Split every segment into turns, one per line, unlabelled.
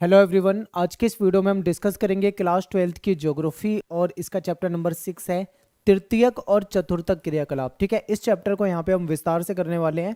Hello everyone, आज के इस वीडियो में हम डिस्कस करेंगे क्लास 12th की ज्योग्राफी और इसका चैप्टर नंबर 6 है तृतीयक और चतुर्थक क्रियाकलाप। ठीक है, इस चैप्टर को यहाँ पे हम विस्तार से करने वाले हैं।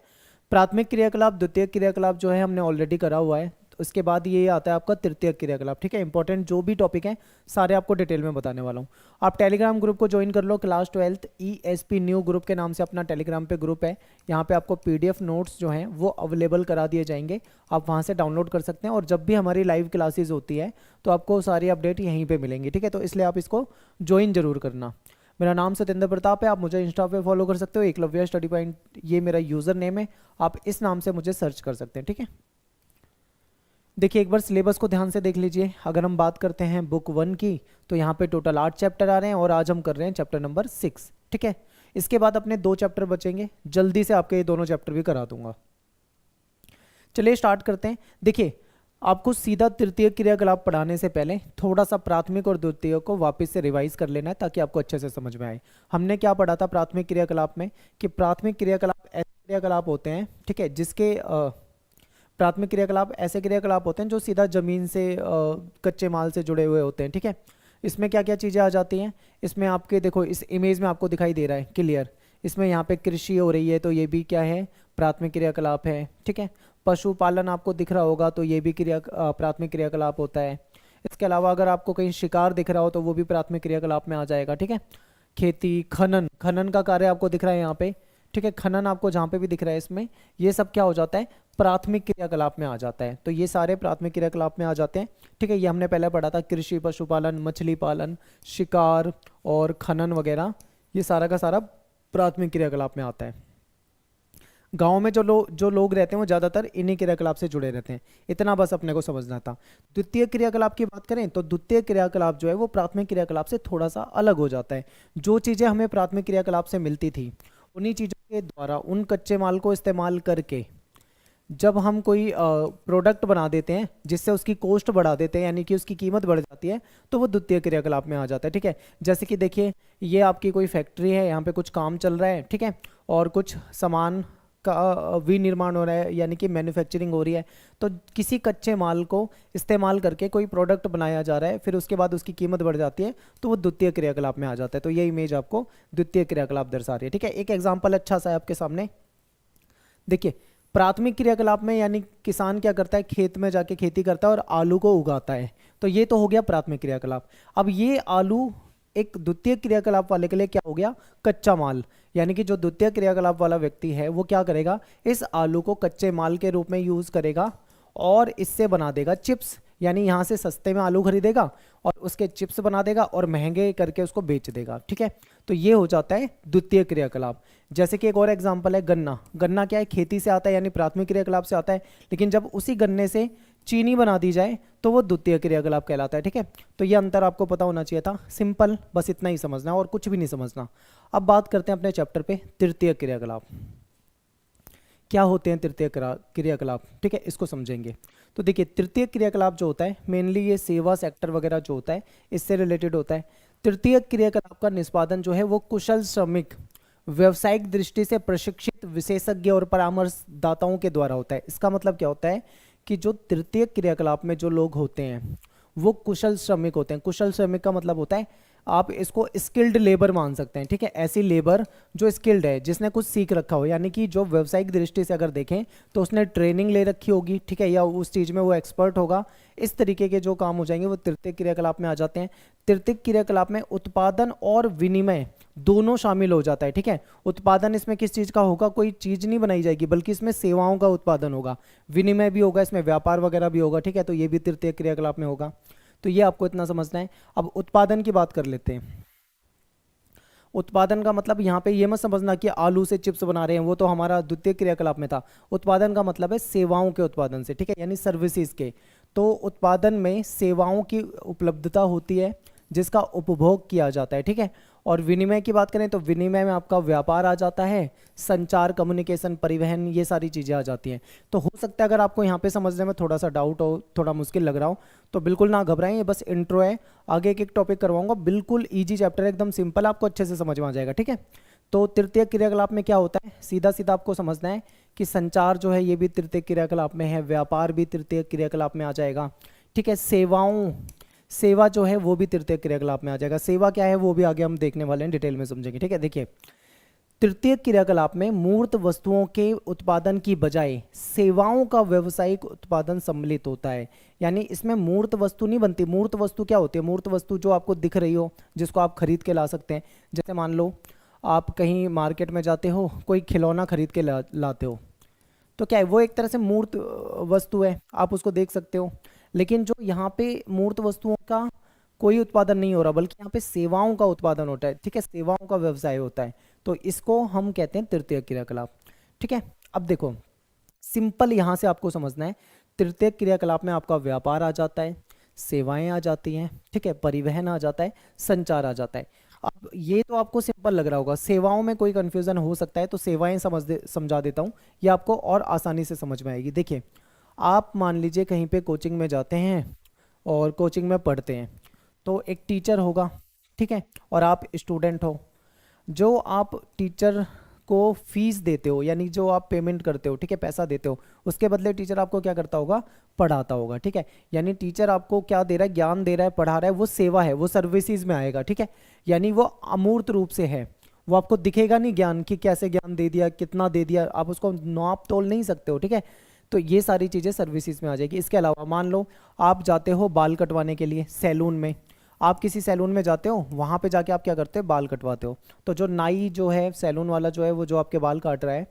प्राथमिक क्रियाकलाप, द्वितीयक क्रियाकलाप जो है हमने ऑलरेडी करा हुआ है, तो उसके बाद ये आता है आपका तृतीयक क्रियाकलाप। ठीक है, इंपॉर्टेंट जो भी टॉपिक है सारे आपको डिटेल में बताने वाला हूँ। आप टेलीग्राम ग्रुप को ज्वाइन कर लो। Class 12th ESP new group के नाम से अपना टेलीग्राम पे ग्रुप है। यहाँ पे आपको PDF नोट्स जो हैं वो अवेलेबल करा दिए जाएंगे, आप वहाँ से डाउनलोड कर सकते हैं। और जब भी हमारी लाइव क्लासेस होती है तो आपको सारी अपडेट यहीं पे मिलेंगी। ठीक है, तो इसलिए आप इसको ज्वाइन जरूर करना। मेरा नाम सत्येंद्र प्रताप है, आप मुझे इंस्टा पे फॉलो कर सकते हो। एकलव्य स्टडी पॉइंट ये मेरा यूज़र नेम है, आप इस नाम से मुझे सर्च कर सकते हैं। ठीक है, देखिए एक बार सिलेबस को ध्यान से देख लीजिए। अगर हम बात करते हैं बुक 1 की, तो यहाँ पे टोटल 8 चैप्टर आ रहे हैं और आज हम कर रहे हैं चैप्टर नंबर 6। ठीक है, इसके बाद अपने 2 चैप्टर बचेंगे, जल्दी से आपके ये दोनों चैप्टर भी करा दूंगा। चलिए स्टार्ट करते हैं। देखिए, आपको सीधा तृतीय क्रियाकलाप पढ़ाने से पहले थोड़ा सा प्राथमिक और द्वितीय को वापस से रिवाइज कर लेना है, ताकि आपको अच्छे से समझ में आए। हमने क्या पढ़ा था प्राथमिक क्रियाकलाप में, कि प्राथमिक क्रियाकलाप ऐसे क्रियाकलाप होते हैं, ठीक है, जिसके प्राथमिक क्रियाकलाप ऐसे क्रियाकलाप होते हैं जो सीधा जमीन से कच्चे माल से जुड़े हुए होते हैं। ठीक है, इसमें क्या क्या चीज़ें आ जाती हैं। इसमें आपके देखो, इस इमेज में आपको दिखाई दे रहा है क्लियर। इसमें यहाँ पे कृषि हो रही है, तो ये भी क्या है, प्राथमिक क्रियाकलाप है। ठीक है, पशुपालन आपको दिख रहा होगा, तो ये भी प्राथमिक क्रियाकलाप होता है। इसके अलावा अगर आपको कहीं शिकार दिख रहा हो तो वो भी प्राथमिक क्रियाकलाप में आ जाएगा। ठीक है, खेती, खनन, खनन का कार्य आपको दिख रहा है यहाँ पे। ठीक है, खनन आपको जहाँ पे भी दिख रहा है इसमें, ये सब क्या हो जाता है, प्राथमिक क्रियाकलाप में आ जाता है। तो ये सारे प्राथमिक क्रियाकलाप में आ जाते हैं। ठीक है, ये हमने पहले पढ़ा था, कृषि, पशुपालन, मछली पालन, शिकार और खनन वगैरह, ये सारा का सारा प्राथमिक क्रियाकलाप में आता है। गांव में जो लोग रहते हैं वो ज़्यादातर इन्हीं क्रियाकलाप से जुड़े रहते हैं। इतना बस अपने को समझना था। द्वितीय क्रियाकलाप की बात करें तो द्वितीय क्रियाकलाप जो है वो प्राथमिक क्रियाकलाप से थोड़ा सा अलग हो जाता है। जो चीज़ें हमें प्राथमिक क्रियाकलाप से मिलती थी, उन्हीं चीज़ों के द्वारा, उन कच्चे माल को इस्तेमाल करके जब हम कोई प्रोडक्ट बना देते हैं जिससे उसकी कॉस्ट बढ़ा देते हैं, यानी कि उसकी कीमत बढ़ जाती है, तो वो द्वितीय क्रियाकलाप में आ जाता है। ठीक है, जैसे कि देखिए, ये आपकी कोई फैक्ट्री है, यहाँ पे कुछ काम चल रहा है। ठीक है, और कुछ सामान का विनिर्माण हो रहा है, यानी कि मैन्युफैक्चरिंग हो रही है। तो किसी कच्चे माल को इस्तेमाल करके कोई प्रोडक्ट बनाया जा रहा है, फिर उसके बाद उसकी कीमत बढ़ जाती है, तो वो द्वितीय क्रियाकलाप में आ जाता है। तो ये इमेज आपको द्वितीय क्रियाकलाप दर्शा रही है। ठीक है, एक एग्जाम्पल अच्छा सा है आपके सामने। देखिए, प्राथमिक क्रियाकलाप में यानी किसान क्या करता है, खेत में जाके खेती करता है और आलू को उगाता है, तो ये तो हो गया प्राथमिक क्रियाकलाप। अब ये आलू एक द्वितीय क्रियाकलाप वाले के लिए क्या हो गया, कच्चा माल। यानी कि जो द्वितीय क्रियाकलाप वाला व्यक्ति है वो क्या करेगा, इस आलू को कच्चे माल के रूप में यूज करेगा और इससे बना देगा चिप्स। यानी यहाँ से सस्ते में आलू खरीदेगा और उसके चिप्स बना देगा और महंगे करके उसको बेच देगा। ठीक है, तो ये हो जाता है द्वितीय क्रियाकलाप। जैसे कि एक और एग्जांपल है गन्ना। गन्ना क्या है, खेती से आता है, यानी प्राथमिक क्रियाकलाप से आता है। लेकिन जब उसी गन्ने से चीनी बना दी जाए तो वो द्वितीय क्रियाकलाप कहलाता है। ठीक है, तो ये अंतर आपको पता होना चाहिए था। सिंपल, बस इतना ही समझना और कुछ भी नहीं समझना। अब बात करते हैं अपने चैप्टर पे, तृतीय क्रियाकलाप क्या होते हैं, तृतीय क्रियाकलाप। ठीक है, इसको समझेंगे। तो देखिए, तृतीय क्रियाकलाप जो होता है मेनली ये सेवा सेक्टर वगैरह जो होता है इससे रिलेटेड होता है। तृतीय क्रियाकलाप का निष्पादन जो है वो कुशल श्रमिक, व्यावसायिक दृष्टि से प्रशिक्षित विशेषज्ञ और परामर्शदाताओं के द्वारा होता है। इसका मतलब क्या होता है कि जो तृतीय क्रियाकलाप में जो लोग होते हैं वो कुशल श्रमिक होते हैं। कुशल श्रमिक का मतलब होता है, आप इसको स्किल्ड लेबर मान सकते हैं। ठीक है, ऐसी लेबर जो स्किल्ड है, जिसने कुछ सीख रखा हो, यानी कि जो व्यावसायिक दृष्टि से अगर देखें तो उसने ट्रेनिंग ले रखी होगी। ठीक है, या उस चीज़ में वो एक्सपर्ट होगा। इस तरीके के जो काम हो जाएंगे वो तृतीय क्रियाकलाप में आ जाते हैं। तृतीय क्रियाकलाप में उत्पादन और विनिमय दोनों शामिल हो जाता है। ठीक है, उत्पादन इसमें किस चीज़ का होगा, कोई चीज़ नहीं बनाई जाएगी बल्कि इसमें सेवाओं का उत्पादन होगा, विनिमय भी होगा, इसमें व्यापार वगैरह भी होगा। ठीक है, तो ये भी तृतीय क्रियाकलाप में होगा। तो ये आपको इतना समझना है। अब उत्पादन की बात कर लेते हैं। उत्पादन का मतलब यहाँ पे ये मत समझना कि आलू से चिप्स बना रहे हैं, वो तो हमारा द्वितीय क्रियाकलाप में था। उत्पादन का मतलब है सेवाओं के उत्पादन से। ठीक है, यानी सर्विसेज के। तो उत्पादन में सेवाओं की उपलब्धता होती है जिसका उपभोग किया जाता है। ठीक है, और विनिमय की बात करें तो विनिमय में आपका व्यापार आ जाता है, संचार, कम्युनिकेशन, परिवहन, ये सारी चीज़ें आ जाती हैं। तो हो सकता है अगर आपको यहाँ पे समझने में थोड़ा सा डाउट हो, थोड़ा मुश्किल लग रहा हो, तो बिल्कुल ना घबराएं, ये बस इंट्रो है। आगे एक एक टॉपिक करवाऊंगा, बिल्कुल ईजी चैप्टर है, एकदम सिंपल, आपको अच्छे से समझ में आ जाएगा। ठीक है, तो तृतीय क्रियाकलाप में क्या होता है, सीधा सीधा आपको समझना है कि संचार जो है ये भी तृतीय क्रियाकलाप में है, व्यापार भी तृतीय क्रियाकलाप में आ जाएगा। ठीक है। सेवा जो है वो भी तृतीय क्रियाकलाप में आ जाएगा। सेवा क्या है वो भी आगे हम देखने वाले हैं, डिटेल में समझेंगे, ठीक है। देखिए, तृतीय क्रियाकलाप में मूर्त वस्तुओं के उत्पादन की बजाय सेवाओं का व्यावसायिक उत्पादन सम्मिलित होता है। यानी इसमें मूर्त वस्तु नहीं बनती। मूर्त वस्तु क्या होती है? मूर्त वस्तु जो आपको दिख रही हो, जिसको आप खरीद के ला सकते हैं। जैसे मान लो आप कहीं मार्केट में जाते हो, कोई खिलौना खरीद के लाते हो, तो क्या है वो एक तरह से मूर्त वस्तु है, आप उसको देख सकते हो। लेकिन जो यहाँ पे मूर्त वस्तुओं का कोई उत्पादन नहीं हो रहा, बल्कि यहाँ पे सेवाओं का उत्पादन होता है, ठीक है, सेवाओं का व्यवसाय होता है, तो इसको हम कहते हैं तृतीय क्रियाकलाप, ठीक है। अब देखो, सिंपल यहाँ से आपको समझना है, तृतीय क्रियाकलाप में आपका व्यापार आ जाता है, सेवाएं आ जाती हैं, ठीक है, परिवहन आ जाता है, संचार आ जाता है। अब ये तो आपको सिंपल लग रहा होगा, सेवाओं में कोई कंफ्यूजन हो सकता है, तो सेवाएं समझा देता हूँ, ये आपको और आसानी से समझ में आएगी। देखिए, आप मान लीजिए कहीं पे कोचिंग में जाते हैं और कोचिंग में पढ़ते हैं, तो एक टीचर होगा, ठीक है, और आप स्टूडेंट हो। जो आप टीचर को फीस देते हो, यानी जो आप पेमेंट करते हो, ठीक है, पैसा देते हो, उसके बदले टीचर आपको क्या करता होगा? पढ़ाता होगा, ठीक है। यानी टीचर आपको क्या दे रहा है? ज्ञान दे रहा है, पढ़ा रहा है, वो सेवा है, वो सर्विसेज में आएगा, ठीक है। यानी वो अमूर्त रूप से है, वो आपको दिखेगा नहीं ज्ञान कि कैसे ज्ञान दे दिया, कितना दे दिया, आप उसको नाप तोल नहीं सकते हो, ठीक है। तो ये सारी चीज़ें सर्विसेज में आ जाएगी। इसके अलावा मान लो आप जाते हो बाल कटवाने के लिए सैलून में, आप किसी सैलून में जाते हो, वहाँ पे जाके आप क्या करते हो? बाल कटवाते हो। तो जो नाई जो है, सैलून वाला जो है, वो जो आपके बाल काट रहा है,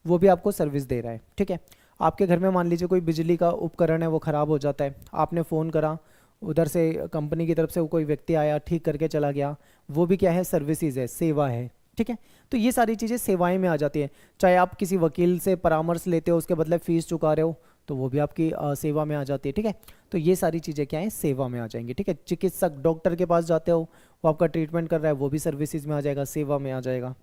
वो भी आपको सर्विस दे रहा है, ठीक है। आपके घर में मान लीजिए कोई बिजली का उपकरण है, वो ख़राब हो जाता है, आपने फ़ोन करा, उधर से कंपनी की तरफ से वो कोई व्यक्ति आया, ठीक करके चला गया, वो भी क्या है? सर्विसेज है, सेवा है, ठीक है। तो ये सारी चीज़ें सेवाएं में आ जाती हैं। चाहे आप किसी वकील से परामर्श लेते हो, उसके बदले फीस चुका रहे हो, तो वो भी आपकी सेवा में आ जाती है, ठीक है। तो ये सारी चीज़ें क्या है? सेवा में आ जाएंगी, ठीक है। चिकित्सक डॉक्टर के पास जाते हो, वो आपका ट्रीटमेंट कर रहा है, वो भी सर्विसेज में आ जाएगा, सेवा में आ जाएगा।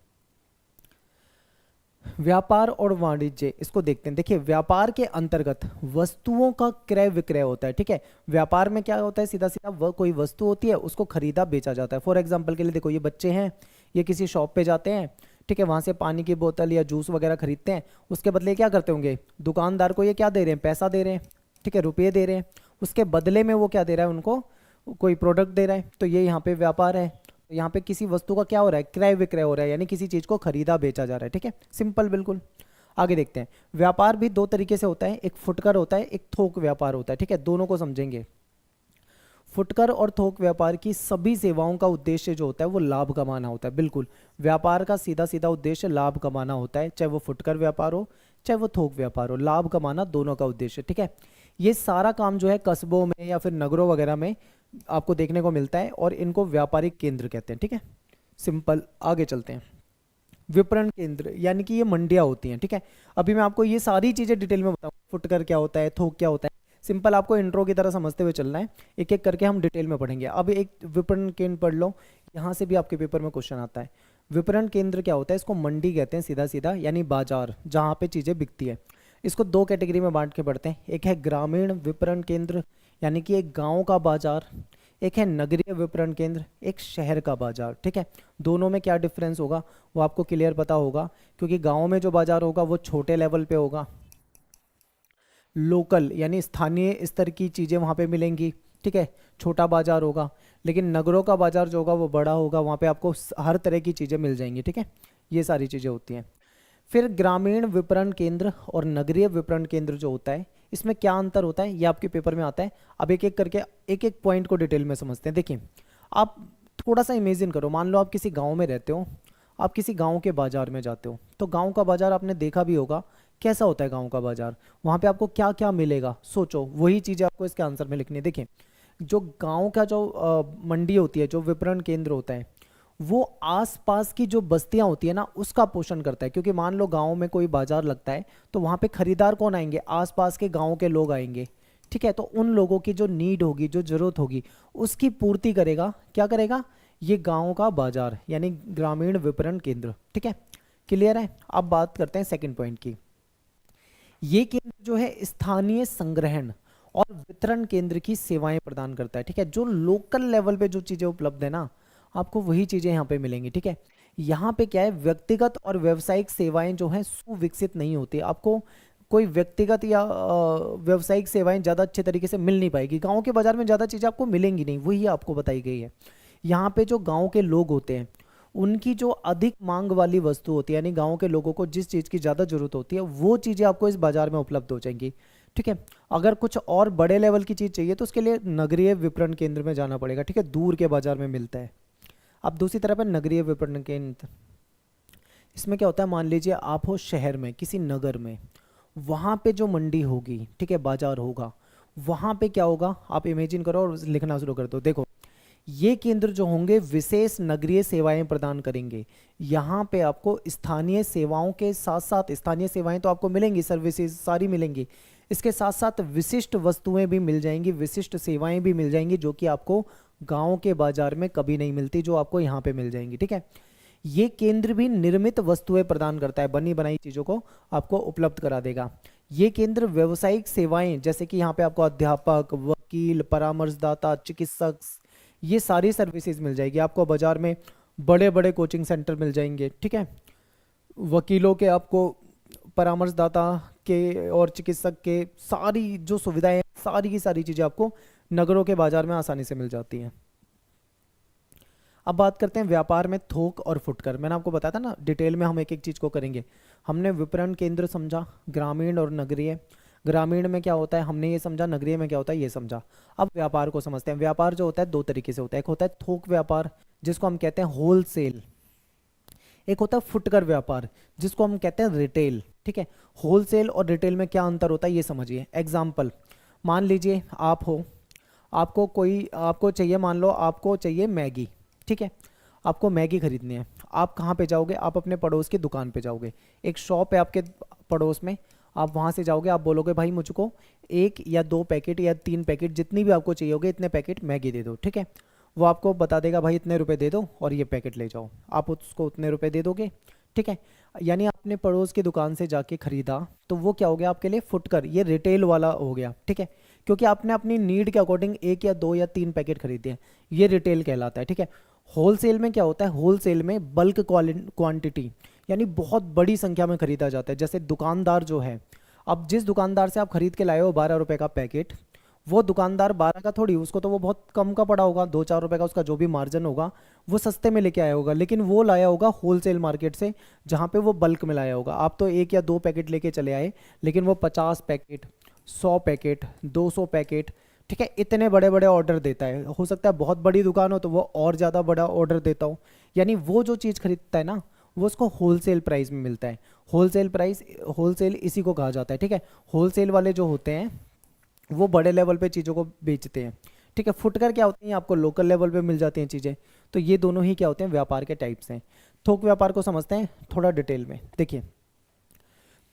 व्यापार और वाणिज्य, इसको देखते हैं। देखिए, व्यापार के अंतर्गत वस्तुओं का क्रय विक्रय होता है, ठीक है। व्यापार में क्या होता है? सीधा सीधा वह कोई वस्तु होती है, उसको खरीदा बेचा जाता है। फॉर एग्जाम्पल के लिए देखो, ये बच्चे हैं, ये किसी शॉप पे जाते हैं, ठीक है, वहाँ से पानी की बोतल या जूस वगैरह खरीदते हैं, उसके बदले क्या करते होंगे? दुकानदार को ये क्या दे रहे हैं? पैसा दे रहे हैं, ठीक है, रुपये दे रहे हैं, उसके बदले में वो क्या दे रहा है उनको? कोई प्रोडक्ट दे रहा है। तो ये यहाँ पे व्यापार है। यहाँ पे किसी वस्तु का क्या हो रहा है? क्रय विक्रय हो रहा है, यानी किसी चीज़ को खरीदा बेचा जा रहा है, ठीक है, सिंपल बिल्कुल। आगे देखते हैं। व्यापार भी दो तरीके से होता है, एक फुटकर होता है, एक थोक व्यापार होता है, ठीक है, दोनों को समझेंगे। फुटकर और थोक व्यापार की सभी सेवाओं का उद्देश्य जो होता है वो लाभ कमाना होता है, बिल्कुल। व्यापार का सीधा सीधा उद्देश्य लाभ कमाना होता है, चाहे वो फुटकर व्यापार हो चाहे वो थोक व्यापार हो, लाभ कमाना दोनों का उद्देश्य, ठीक है। ये सारा काम जो है कस्बों में या फिर नगरों वगैरह में आपको देखने को मिलता है, और इनको व्यापारिक केंद्र कहते हैं, ठीक है, सिंपल। आगे चलते हैं। विपणन केंद्र, यानी कि ये मंडियाँ होती हैं, ठीक है। अभी मैं आपको ये सारी चीज़ें डिटेल में बताऊँ, फुटकर क्या होता है, थोक क्या होता है, सिंपल आपको इंट्रो की तरह समझते हुए चलना है, एक एक करके हम डिटेल में पढ़ेंगे। अब एक विपणन केंद्र पढ़ लो, यहाँ से भी आपके पेपर में क्वेश्चन आता है। विपणन केंद्र क्या होता है? इसको मंडी कहते हैं, सीधा सीधा, यानी बाजार जहाँ पे चीज़ें बिकती है। इसको दो कैटेगरी में बांट के पढ़ते हैं, एक है ग्रामीण विपणन केंद्र, यानी कि एक गाँव का बाजार, एक है नगरीय विपणन केंद्र, एक शहर का बाजार, ठीक है। दोनों में क्या डिफरेंस होगा वो आपको क्लियर पता होगा, क्योंकि गाँव में जो बाजार होगा वो छोटे लेवल पे होगा, लोकल यानी स्थानीय स्तर की चीज़ें वहाँ पे मिलेंगी, ठीक है, छोटा बाजार होगा। लेकिन नगरों का बाजार जो होगा वो बड़ा होगा, वहाँ पे आपको हर तरह की चीज़ें मिल जाएंगी, ठीक है। ये सारी चीज़ें होती हैं। फिर ग्रामीण विपणन केंद्र और नगरीय विपणन केंद्र जो होता है, इसमें क्या अंतर होता है ये आपके पेपर में आता है। अब एक एक करके एक एक पॉइंट को डिटेल में समझते हैं। देखिए, आप थोड़ा सा इमेजिन करो, मान लो आप किसी गाँव में रहते हो, आप किसी गांव के बाजार में जाते हो, तो गांव का बाजार आपने देखा भी होगा, कैसा होता है गांव का बाजार, वहाँ पे आपको क्या क्या मिलेगा, सोचो, वही चीज़ें आपको इसके आंसर में लिखनी है। देखिए, जो गांव का जो मंडी होती है, जो विपणन केंद्र होता है, वो आसपास की जो बस्तियां होती है ना, उसका पोषण करता है। क्योंकि मान लो गांव में कोई बाजार लगता है, तो वहाँ पे खरीदार कौन आएंगे? आसपास के गाँव के लोग आएंगे, ठीक है। तो उन लोगों की जो नीड होगी, जो जरूरत होगी, उसकी पूर्ति करेगा, क्या करेगा? ये गांव का बाजार, यानी ग्रामीण विपणन केंद्र, ठीक है, क्लियर है। अब बात करते हैं सेकंड पॉइंट की। ये केंद्र जो है स्थानीय संग्रहण और वितरण केंद्र की सेवाएं प्रदान करता है, ठीक है। जो लोकल लेवल पे जो चीजें उपलब्ध है ना, आपको वही चीजें यहाँ पे मिलेंगी, ठीक है। यहाँ पे क्या है, व्यक्तिगत और व्यावसायिक सेवाएं जो हैं सुविकसित नहीं होती। आपको कोई व्यक्तिगत या व्यावसायिक सेवाएं ज़्यादा अच्छे तरीके से मिल नहीं पाएगी। गाँव के बाज़ार में ज़्यादा चीज़ें आपको मिलेंगी नहीं, वही आपको बताई गई है। यहाँ पे जो गाँव के लोग होते हैं उनकी जो अधिक मांग वाली वस्तु होती है, यानी गाँव के लोगों को जिस चीज़ की ज़्यादा ज़रूरत होती है वो चीज़ें आपको इस बाज़ार में उपलब्ध हो जाएंगी। ठीक है, अगर कुछ और बड़े लेवल की चीज़ चाहिए तो उसके लिए नगरीय विपणन केंद्र में जाना पड़ेगा। ठीक है, दूर के बाज़ार में मिलता है। अब दूसरी तरफ है नगरीय विपणन केंद्र। इसमें क्या होता है, मान लीजिए आप हो शहर में, किसी नगर में, वहाँ पे जो मंडी होगी, ठीक है, बाजार होगा, वहाँ पे क्या होगा, आप इमेजिन करो और लिखना शुरू कर दो। देखो, ये केंद्र जो होंगे विशेष नगरीय सेवाएं प्रदान करेंगे। यहाँ पे आपको स्थानीय सेवाओं के साथ साथ, स्थानीय सेवाएं तो आपको मिलेंगी, सर्विसेज सारी मिलेंगी, इसके साथ साथ विशिष्ट वस्तुएं भी मिल जाएंगी, विशिष्ट सेवाएं भी मिल जाएंगी जो कि आपको गाँव के बाजार में कभी नहीं मिलती, जो आपको यहाँ पे मिल जाएंगी। ठीक है, ये केंद्र भी निर्मित वस्तुएं प्रदान करता है, बनी बनाई चीज़ों को आपको उपलब्ध करा देगा। ये केंद्र व्यावसायिक सेवाएं, जैसे कि यहाँ पे आपको अध्यापक, वकील, परामर्शदाता, चिकित्सक, ये सारी सर्विसेज मिल जाएगी आपको। बाजार में बड़े बड़े कोचिंग सेंटर मिल जाएंगे। ठीक है, वकीलों के, आपको परामर्शदाता के और चिकित्सक के सारी जो सुविधाएं, सारी की सारी चीज़ें आपको नगरों के बाजार में आसानी से मिल जाती हैं। अब बात करते हैं व्यापार में थोक और फुटकर। मैंने आपको बताया था ना, डिटेल में हम एक एक चीज़ को करेंगे। हमने विपणन केंद्र समझा, ग्रामीण और नगरीय। ग्रामीण में क्या होता है हमने ये समझा, नगरीय में क्या होता है ये समझा। अब व्यापार को समझते हैं। व्यापार जो होता है दो तरीके से होता है, एक होता है थोक व्यापार जिसको हम कहते हैं होलसेल, एक होता है फुटकर व्यापार जिसको हम कहते हैं रिटेल। ठीक है, होलसेल और रिटेल में क्या अंतर होता है ये समझिए। एग्जाम्पल, मान लीजिए आप हो, आपको चाहिए, मान लो आपको चाहिए मैगी। ठीक है, आपको मैगी खरीदनी है। आप कहाँ पे जाओगे, आप अपने पड़ोस की दुकान पे जाओगे। एक शॉप है आपके पड़ोस में, आप वहाँ से जाओगे, आप बोलोगे भाई मुझको 1 या 2 पैकेट या 3 पैकेट, जितनी भी आपको चाहिए होगे इतने पैकेट मैगी दे दो। ठीक है, वो आपको बता देगा भाई इतने रुपए दे दो और ये पैकेट ले जाओ। आप उसको उतने रुपए दे दोगे। ठीक है, यानी आपने पड़ोस की दुकान से जाके खरीदा, तो वो क्या हो गया आपके लिए फुटकर, ये रिटेल वाला हो गया। ठीक है, क्योंकि आपने अपनी नीड के अकॉर्डिंग 1 या 2 या 3 पैकेट खरीदे हैं, ये रिटेल कहलाता है। ठीक है, होलसेल में क्या होता है, होलसेल में बल्क क्वांटिटी, यानी बहुत बड़ी संख्या में खरीदा जाता है। जैसे दुकानदार जो है, अब जिस दुकानदार से आप खरीद के लाए हो 12 रुपए का पैकेट, वो दुकानदार 12 का थोड़ी, उसको तो वो बहुत कम का पड़ा होगा, 2-4 रुपए का उसका जो भी मार्जिन होगा वो सस्ते में लेके आया होगा, लेकिन वो लाया होगा होलसेल मार्केट से जहाँ पे वो बल्क में लाया होगा। आप तो 1 या 2 पैकेट लेके चले आए, लेकिन वो 50 पैकेट, 100 पैकेट, 200 पैकेट, ठीक है, इतने बड़े बड़े ऑर्डर देता है। हो सकता है बहुत बड़ी दुकान हो तो वो और ज़्यादा बड़ा ऑर्डर देता हो, यानी वो जो चीज़ खरीदता है ना वो उसको होलसेल प्राइस में मिलता है। होलसेल प्राइस, होलसेल इसी को कहा जाता है। ठीक है, होलसेल वाले जो होते हैं वो बड़े लेवल पे चीज़ों को बेचते हैं। ठीक है, फुटकर क्या होती हैं, आपको लोकल लेवल पे मिल जाती हैं चीज़ें। तो ये दोनों ही क्या होते हैं, व्यापार के टाइप्स हैं। थोक व्यापार को समझते हैं थोड़ा डिटेल में। देखिए,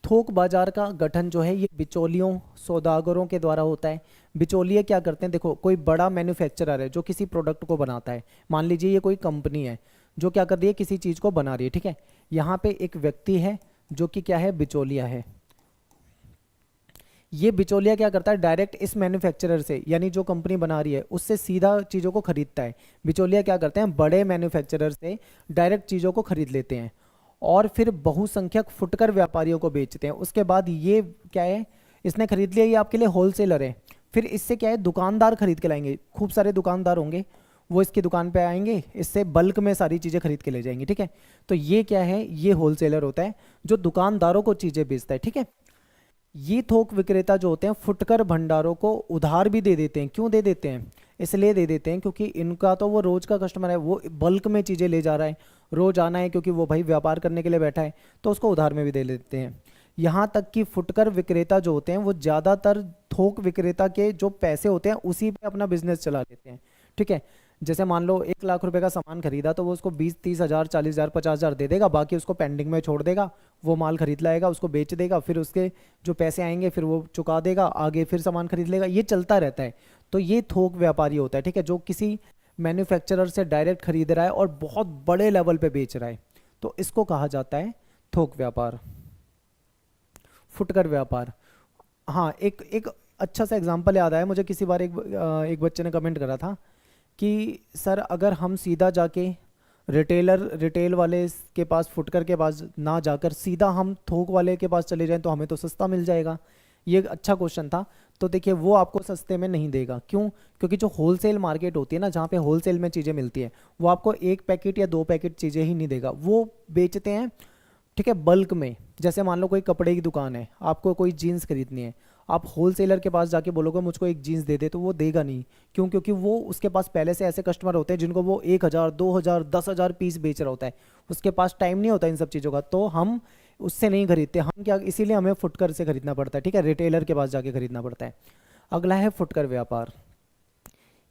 थोक बाजार का गठन जो है ये बिचौलियों, सौदागरों के द्वारा होता है। बिचौलिए क्या करते हैं, देखो कोई बड़ा मैन्युफैक्चरर है जो किसी प्रोडक्ट को बनाता है, मान लीजिए ये कोई कंपनी है जो क्या कर रही है, किसी चीज़ को बना रही है। ठीक है, यहाँ पे एक व्यक्ति है जो कि क्या है, बिचौलिया है। ये बिचौलिया क्या करता है, डायरेक्ट इस मैन्युफैक्चरर से, यानी जो कंपनी बना रही है उससे सीधा चीज़ों को खरीदता है। बिचौलिया क्या करते हैं, बड़े मैन्युफैक्चरर से डायरेक्ट चीज़ों को खरीद लेते हैं और फिर बहुसंख्यक फुटकर व्यापारियों को बेचते हैं। उसके बाद ये क्या है, इसने खरीद लिया, ये आपके लिए होलसेलर है। फिर इससे क्या है, दुकानदार खरीद के लाएंगे, खूब सारे दुकानदार होंगे, वो इसकी दुकान पे आएंगे, इससे बल्क में सारी चीज़ें खरीद के ले जाएंगे। ठीक है, तो ये क्या है, ये होलसेलर होता है जो दुकानदारों को चीज़ें बेचता है। ठीक है, ये थोक विक्रेता जो होते हैं फुटकर भंडारों को उधार भी दे देते हैं। क्यों दे देते हैं, इसलिए दे देते हैं क्योंकि इनका तो वो रोज का कस्टमर है, वो बल्क में चीज़ें ले जा रहा है, रोज आना है, क्योंकि वो भाई व्यापार करने के लिए बैठा है, तो उसको उधार में भी दे देते हैं। यहाँ तक कि फुटकर विक्रेता जो होते हैं वो ज़्यादातर थोक विक्रेता के जो पैसे होते हैं उसी पे अपना बिजनेस चला लेते हैं। ठीक है, जैसे मान लो 1 लाख रुपए का सामान खरीदा तो वो उसको 20-30 हज़ार, 40 हज़ार, 50 हज़ार दे देगा, बाकी उसको पेंडिंग में छोड़ देगा, वो माल खरीद लाएगा, उसको बेच देगा, फिर उसके जो पैसे आएंगे फिर वो चुका देगा, आगे फिर सामान खरीद लेगा, ये चलता रहता है। तो ये थोक व्यापारी होता है। ठीक है, जो किसी मैन्युफैक्चरर से डायरेक्ट खरीद रहा है और बहुत बड़े लेवल पे बेच रहा है, तो इसको कहा जाता है थोक व्यापार, फुटकर व्यापार। हाँ, एक अच्छा सा एग्जांपल याद आया मुझे, किसी बार एक बच्चे ने कमेंट करा था कि सर अगर हम सीधा जाके रिटेल वाले के पास, फुटकर के पास ना जाकर सीधा हम थोक वाले के पास चले जाएं तो हमें तो सस्ता मिल जाएगा। ये एक अच्छा क्वेश्चन था। तो देखिए वो आपको सस्ते में नहीं देगा, क्यों? क्योंकि जो होलसेल मार्केट होती है ना, जहाँ पे होलसेल में चीज़ें मिलती हैं, वो आपको एक पैकेट या दो पैकेट चीज़ें ही नहीं देगा, वो बेचते हैं, ठीक है, बल्क में। जैसे मान लो कोई कपड़े की दुकान है, आपको कोई जीन्स खरीदनी है, आप होलसेलर के पास जाके बोलोगे मुझको एक जीन्स दे दे, तो वो देगा नहीं। क्यों? क्योंकि वो उसके पास पहले से ऐसे कस्टमर होते हैं जिनको वो 1,000, 2,000, 10,000 पीस बेच रहा होता है, उसके पास टाइम नहीं होता इन सब चीज़ों का। तो हम उससे नहीं खरीदते, हम क्या, इसीलिए हमें फुटकर से खरीदना पड़ता है, ठीक है, रिटेलर के पास जाके खरीदना पड़ता है। अगला है फुटकर व्यापार।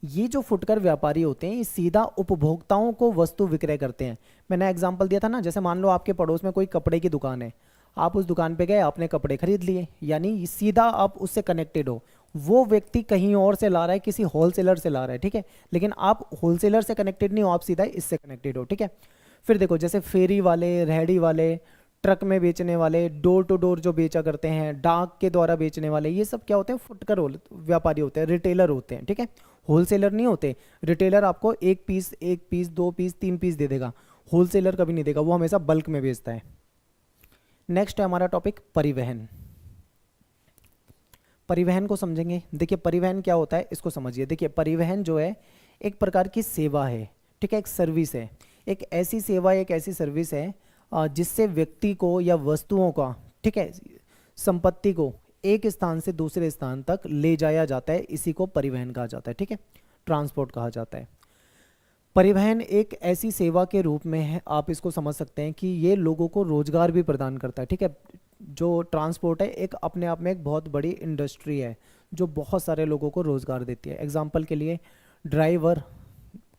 ये जो फुटकर व्यापारी होते हैं, ये सीधा उपभोक्ताओं को वस्तु विक्रय करते हैं। मैंने एग्जांपल दिया था ना, जैसे मान लो आपके पड़ोस में कोई कपड़े की दुकान है, आप उस दुकान पे गए, आपने कपड़े खरीद लिए, यानी सीधा आप उससे कनेक्टेड हो। वो व्यक्ति कहीं और से ला रहा है, किसी होलसेलर से ला रहा है, ठीक है, लेकिन आप होलसेलर से कनेक्टेड नहीं हो, आप सीधा इससे कनेक्टेड हो, ठीक है। फिर देखो, जैसे फेरी वाले, रेहड़ी वाले, ट्रक में बेचने वाले, डोर टू डोर जो बेचा करते हैं, डाक के द्वारा बेचने वाले, ये सब क्या होते हैं? फुटकर व्यापारी होते हैं, रिटेलर होते हैं, ठीक है, होलसेलर नहीं होते। रिटेलर आपको एक पीस, दो पीस, तीन पीस दे देगा, होलसेलर कभी नहीं देगा, वो हमेशा बल्क में बेचता है। नेक्स्ट है हमारा टॉपिक परिवहन। परिवहन को समझेंगे। देखिए परिवहन क्या होता है इसको समझिए। देखिए परिवहन जो है एक प्रकार की सेवा है, ठीक है, एक सर्विस है, एक ऐसी सेवा, एक ऐसी सर्विस है जिससे व्यक्ति को या वस्तुओं का, ठीक है, संपत्ति को एक स्थान से दूसरे स्थान तक ले जाया जाता है, इसी को परिवहन कहा जाता है, ठीक है, ट्रांसपोर्ट कहा जाता है। परिवहन एक ऐसी सेवा के रूप में है, आप इसको समझ सकते हैं कि ये लोगों को रोजगार भी प्रदान करता है, ठीक है। जो ट्रांसपोर्ट है एक अपने आप में एक बहुत बड़ी इंडस्ट्री है जो बहुत सारे लोगों को रोजगार देती है। एग्जाम्पल के लिए ड्राइवर,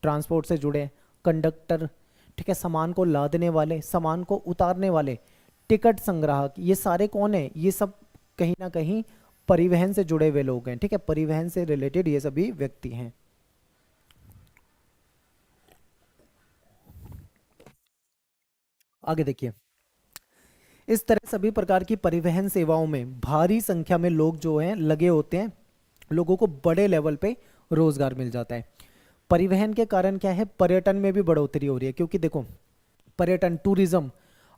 ट्रांसपोर्ट से जुड़े, कंडक्टर, ठीक है, सामान को लादने वाले, सामान को उतारने वाले, टिकट संग्राहक, ये सारे कौन है? ये सब कहीं ना कहीं परिवहन से जुड़े हुए लोग हैं, ठीक है, परिवहन से रिलेटेड ये सभी व्यक्ति हैं। आगे देखिए, इस तरह सभी प्रकार की परिवहन सेवाओं में भारी संख्या में लोग जो हैं लगे होते हैं, लोगों को बड़े लेवल पे रोजगार मिल जाता है। परिवहन के कारण क्या है? पर्यटन में भी बढ़ोतरी हो रही है, क्योंकि देखो पर्यटन, टूरिज्म,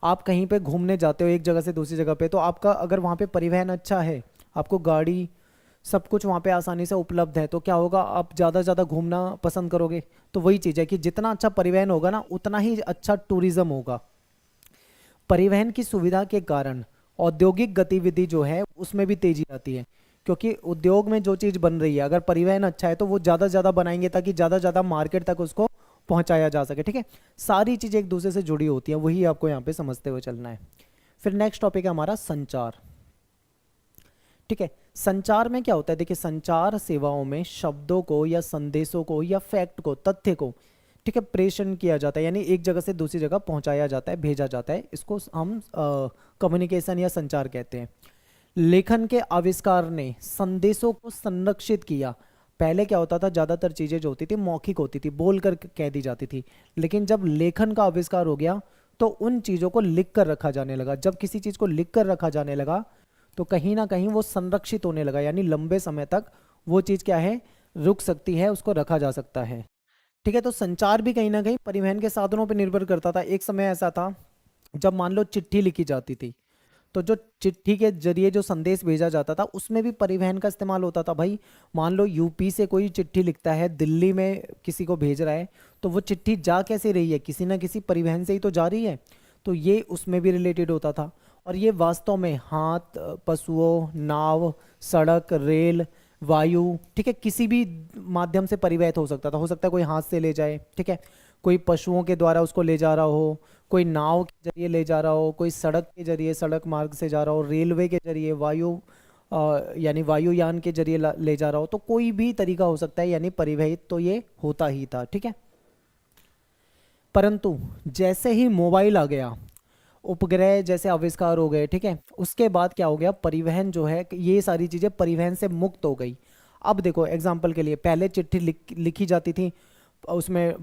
आप कहीं पे घूमने जाते हो एक जगह से दूसरी जगह पे, तो आपका अगर वहाँ पे परिवहन अच्छा है, आपको गाड़ी सब कुछ वहाँ पे आसानी से उपलब्ध है, तो क्या होगा? आप ज़्यादा से ज़्यादा घूमना पसंद करोगे। तो वही चीज़ है कि जितना अच्छा परिवहन होगा ना, उतना ही अच्छा टूरिज्म होगा। परिवहन की सुविधा के कारण औद्योगिक गतिविधि जो है उसमें भी तेजी आती है, क्योंकि उद्योग में जो चीज़ बन रही है, अगर परिवहन अच्छा है तो वो ज़्यादा से ज़्यादा बनाएंगे ताकि ज़्यादा से ज़्यादा मार्केट तक उसको पहुंचाया जा सके, ठीक है। सारी चीज़ें एक दूसरे से जुड़ी होती हैं, वही आपको यहाँ पे समझते हुए चलना है। फिर नेक्स्ट टॉपिक है हमारा संचार, ठीक है। संचार में क्या होता है? देखिए संचार सेवाओं में शब्दों को या संदेशों को या फैक्ट को, तथ्य को, ठीक है, प्रेषण किया जाता है, यानी एक जगह से दूसरी जगह पहुंचाया जाता है, भेजा जाता है, इसको हम कम्युनिकेशन या संचार कहते हैं। लेखन के आविष्कार ने संदेशों को संरक्षित किया। पहले क्या होता था? ज़्यादातर चीज़ें जो होती थी मौखिक होती थी, बोल कर कह दी जाती थी, लेकिन जब लेखन का आविष्कार हो गया तो उन चीज़ों को लिख कर रखा जाने लगा। जब किसी चीज़ को लिख कर रखा जाने लगा तो कहीं ना कहीं वो संरक्षित होने लगा, यानी लंबे समय तक वो चीज़ क्या है, रुक सकती है, उसको रखा जा सकता है, ठीक है। तो संचार भी कहीं ना कहीं परिवहन के साधनों पर निर्भर करता था। एक समय ऐसा था जब मान लो चिट्ठी लिखी जाती थी, तो जो चिट्ठी के जरिए जो संदेश भेजा जाता था उसमें भी परिवहन का इस्तेमाल होता था। भाई मान लो यूपी से कोई चिट्ठी लिखता है, दिल्ली में किसी को भेज रहा है, तो वो चिट्ठी जा कैसे रही है? किसी ना किसी परिवहन से ही तो जा रही है, तो ये उसमें भी रिलेटेड होता था। और ये वास्तव में हाथ, पशुओं, नाव, सड़क, रेल, वायु, ठीक है, किसी भी माध्यम से परिवहित हो सकता था। हो सकता है कोई हाथ से ले जाए, ठीक है, कोई पशुओं के द्वारा उसको ले जा रहा हो, कोई नाव के जरिए ले जा रहा हो, कोई सड़क के जरिए, सड़क मार्ग से जा रहा हो, रेलवे के जरिए, यानी वायुयान के जरिए ले जा रहा हो, तो कोई भी तरीका हो सकता है, यानी परिवहित तो ये होता ही था, ठीक है। परंतु जैसे ही मोबाइल आ गया, उपग्रह जैसे आविष्कार हो गए, ठीक है, उसके बाद क्या हो गया? परिवहन जो है, ये सारी चीज़ें परिवहन से मुक्त हो गई। अब देखो एग्जाम्पल के लिए, पहले चिट्ठी लिखी जाती थी, उसमें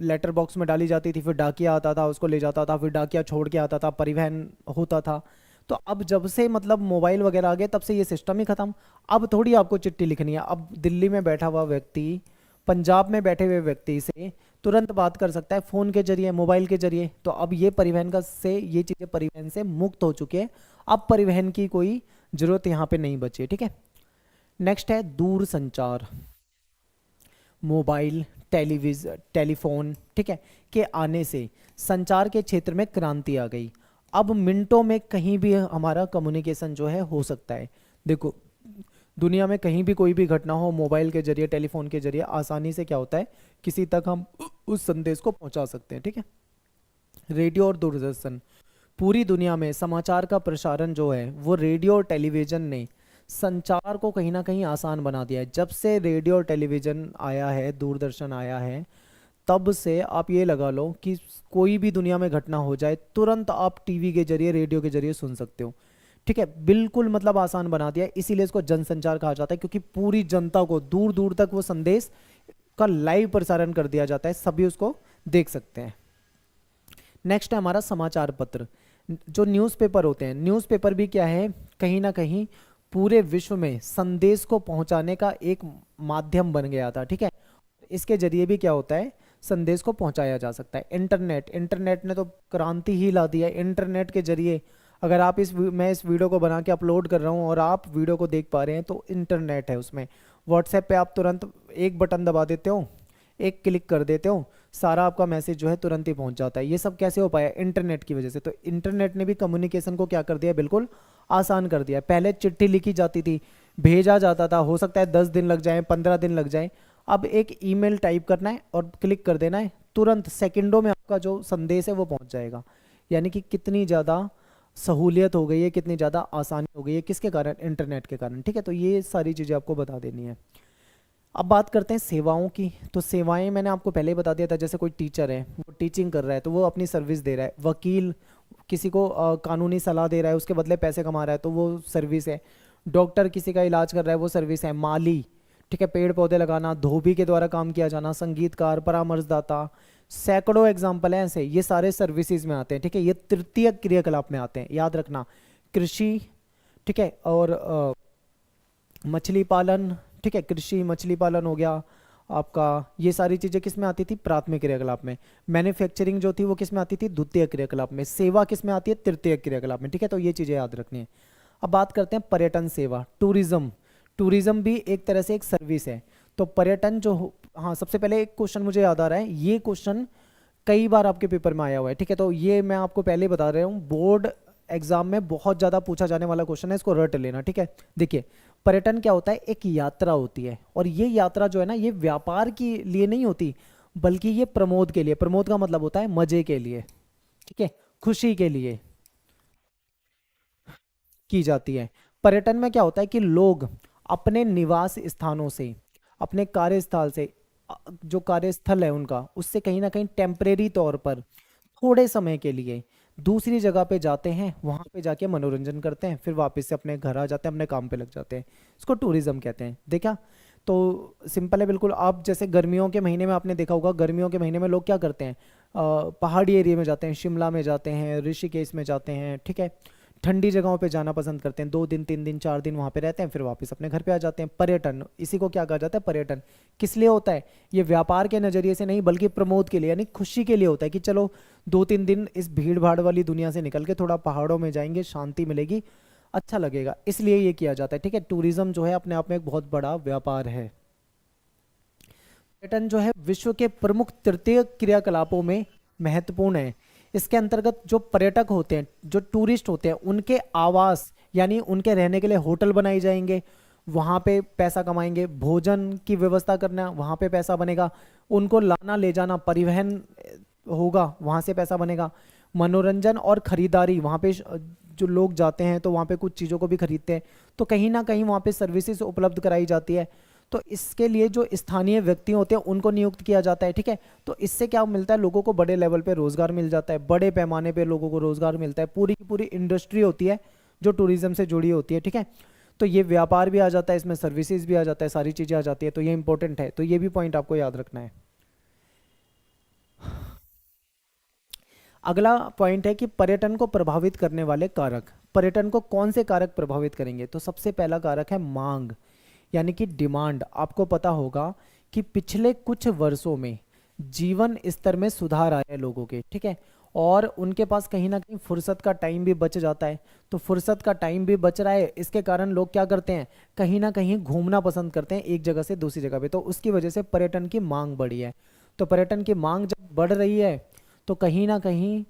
लेटर बॉक्स में डाली जाती थी, फिर डाकिया आता था, उसको ले जाता था, फिर डाकिया छोड़ के आता था, परिवहन होता था। तो अब जब से मतलब मोबाइल वगैरह आ गए, तब से ये सिस्टम ही खत्म। अब थोड़ी आपको चिट्ठी लिखनी है, अब दिल्ली में बैठा हुआ व्यक्ति, पंजाब में बैठे हुए व्यक्ति से तुरंत बात कर सकता है फ़ोन के जरिए, मोबाइल के जरिए। तो अब ये परिवहन का से ये चीज़ें परिवहन से मुक्त हो चुकी है। अब परिवहन की कोई ज़रूरत यहाँ पे नहीं बची है, ठीक है। नेक्स्ट है दूर संचार, मोबाइल, टेलीफोन, ठीक है, के आने से संचार के क्षेत्र में क्रांति आ गई। अब मिनटों में कहीं भी हमारा कम्युनिकेशन जो है हो सकता है। देखो दुनिया में कहीं भी कोई भी घटना हो, मोबाइल के जरिए, टेलीफोन के जरिए आसानी से क्या होता है, किसी तक हम उस संदेश को पहुंचा सकते हैं, ठीक है। रेडियो और दूरदर्शन, पूरी दुनिया में समाचार का प्रसारण जो है वो रेडियो और टेलीविज़न ने संचार को कहीं ना कहीं आसान बना दिया है। जब से रेडियो और टेलीविज़न आया है, दूरदर्शन आया है, तब से आप ये लगा लो कि कोई भी दुनिया में घटना हो जाए तुरंत आप टीवी के जरिए, रेडियो के जरिए सुन सकते हो, ठीक है। बिल्कुल मतलब आसान बना दिया है, इसीलिए इसको जनसंचार कहा जाता है, क्योंकि पूरी जनता को दूर दूर तक वो संदेश का लाइव प्रसारण कर दिया जाता है, सभी उसको देख सकते हैं। नेक्स्ट है हमारा समाचार पत्र। जो न्यूज़पेपर होते हैं, न्यूज़पेपर भी क्या है, कहीं ना कहीं पूरे विश्व में संदेश को पहुंचाने का एक माध्यम बन गया था, ठीक है। इसके जरिए भी क्या होता है, संदेश को पहुंचाया जा सकता है। इंटरनेट ने तो क्रांति ही ला दी है। इंटरनेट के जरिए अगर आप मैं इस वीडियो को बना के अपलोड कर रहा हूँ और आप वीडियो को देख पा रहे हैं, तो इंटरनेट है उसमें। व्हाट्सएप पे आप तुरंत एक बटन दबा देते हो, एक क्लिक कर देते हो, सारा आपका मैसेज जो है तुरंत ही पहुंच जाता है। ये सब कैसे हो पाया, इंटरनेट की वजह से। तो इंटरनेट ने भी कम्युनिकेशन को क्या कर दिया, बिल्कुल आसान कर दिया। पहले चिट्ठी लिखी जाती थी, भेजा जाता था, हो सकता है 10 दिन लग जाए, 15 दिन लग जाए। अब एक ईमेल टाइप करना है और क्लिक कर देना है, तुरंत सेकंडों में आपका जो संदेश है वो पहुंच जाएगा। यानी कि कितनी ज़्यादा सहूलियत हो गई है, कितनी ज़्यादा आसानी हो गई है, किसके कारण, इंटरनेट के कारण, ठीक है। तो ये सारी चीज़ें आपको बता देनी है। अब बात करते हैं सेवाओं की। तो सेवाएं मैंने आपको पहले ही बता दिया था, जैसे कोई टीचर है वो टीचिंग कर रहा है तो वो अपनी सर्विस दे रहा है। वकील किसी को कानूनी सलाह दे रहा है, उसके बदले पैसे कमा रहा है, तो वो सर्विस है। डॉक्टर किसी का इलाज कर रहा है, वो सर्विस है। माली, ठीक है, पेड़ पौधे लगाना, धोबी के द्वारा काम किया जाना, संगीतकार, परामर्शदाता, सैकड़ों एग्जाम्पल हैं ऐसे, ये सारे सर्विसेज में आते हैं, ठीक है। ये तृतीय क्रियाकलाप में आते हैं, याद रखना। कृषि, ठीक है, और मछली पालन, ठीक है, कृषि मछली पालन हो गया आपका। ये सारी चीज़ें किस में आती थी, प्राथमिक क्रियाकलाप में। मैन्युफैक्चरिंग जो थी वो किस में आती थी, द्वितीय क्रियाकलाप में। सेवा किस में आती है, तृतीय क्रियाकलाप में, ठीक है। तो ये चीज़ें याद रखनी है। अब बात करते हैं पर्यटन सेवा, टूरिज्म। टूरिज्म भी एक तरह से एक सर्विस है। तो पर्यटन हाँ, सबसे पहले एक क्वेश्चन मुझे याद आ रहा है, ये क्वेश्चन कई बार आपके पेपर में आया हुआ है, ठीक है। तो ये मैं आपको पहले ही बता रहा हूँ, बोर्ड एग्जाम में बहुत ज़्यादा पूछा जाने वाला क्वेश्चन है, इसको रट लेना, ठीक है। देखिए पर्यटन क्या होता है, एक यात्रा होती है, और ये यात्रा जो है ना, ये व्यापार के लिए नहीं होती, बल्कि ये प्रमोद के लिए। प्रमोद का मतलब होता है मजे के लिए, ठीक है, खुशी के लिए की जाती है। पर्यटन में क्या होता है कि लोग अपने निवास स्थानों से, अपने कार्यस्थल से, जो कार्यस्थल है उनका, उससे कहीं ना कहीं टेम्परेरी तौर पर थोड़े समय के लिए दूसरी जगह पे जाते हैं, वहाँ पे जाके मनोरंजन करते हैं, फिर वापस से अपने घर आ जाते हैं, अपने काम पे लग जाते हैं। इसको टूरिज्म कहते हैं। देखा, तो सिंपल है बिल्कुल। आप जैसे गर्मियों के महीने में आपने देखा होगा, गर्मियों के महीने में लोग क्या करते हैं, पहाड़ी एरिया में जाते हैं, शिमला में जाते हैं, ऋषिकेश में जाते हैं, ठीक है। ठंडी जगहों पे जाना पसंद करते हैं, 2 दिन 3 दिन 4 दिन वहाँ पे रहते हैं, फिर वापस अपने घर पे आ जाते हैं। पर्यटन, इसी को क्या कहा जाता है, पर्यटन। किस लिए होता है, ये व्यापार के नज़रिए से नहीं, बल्कि प्रमोद के लिए, यानी खुशी के लिए होता है कि चलो 2 3 दिन इस भीड़ भाड़ वाली दुनिया से निकल के थोड़ा पहाड़ों में जाएंगे, शांति मिलेगी, अच्छा लगेगा, इसलिए ये किया जाता है, ठीक है। टूरिज्म जो है अपने आप में एक बहुत बड़ा व्यापार है। पर्यटन जो है विश्व के प्रमुख तृतीय क्रियाकलापों में महत्वपूर्ण है। इसके अंतर्गत जो पर्यटक होते हैं, जो टूरिस्ट होते हैं, उनके आवास यानी उनके रहने के लिए होटल बनाए जाएंगे, वहाँ पे पैसा कमाएंगे। भोजन की व्यवस्था करना, वहाँ पे पैसा बनेगा। उनको लाना ले जाना, परिवहन होगा, वहाँ से पैसा बनेगा। मनोरंजन और खरीदारी, वहाँ पे जो लोग जाते हैं तो वहाँ पे कुछ चीज़ों को भी खरीदते हैं, तो कहीं ना कहीं वहाँ पे सर्विसेज उपलब्ध कराई जाती है। तो इसके लिए जो स्थानीय व्यक्ति होते हैं उनको नियुक्त किया जाता है, ठीक है। तो इससे क्या मिलता है, लोगों को बड़े लेवल पे रोजगार मिल जाता है, बड़े पैमाने पे लोगों को रोजगार मिलता है। पूरी की पूरी इंडस्ट्री होती है जो टूरिज्म से जुड़ी होती है, ठीक है। तो ये व्यापार भी आ जाता है, इसमें सर्विसेज भी आ जाता है, सारी चीज़ें आ जाती है, तो ये इंपॉर्टेंट है। तो ये भी पॉइंट आपको याद रखना है। अगला पॉइंट है कि पर्यटन को प्रभावित करने वाले कारक। पर्यटन को कौन से कारक प्रभावित करेंगे, तो सबसे पहला कारक है मांग, यानी कि डिमांड। आपको पता होगा कि पिछले कुछ वर्षों में जीवन स्तर में सुधार आया है लोगों के, ठीक है, और उनके पास कहीं ना कहीं फुर्सत का टाइम भी बच जाता है। तो फुर्सत का टाइम भी बच रहा है, इसके कारण लोग क्या करते हैं, कहीं ना कहीं घूमना पसंद करते हैं एक जगह से दूसरी जगह पे, तो उसकी वजह से पर्यटन की मांग बढ़ी है। तो पर्यटन की मांग जब बढ़ रही है तो कहीं ना कहीं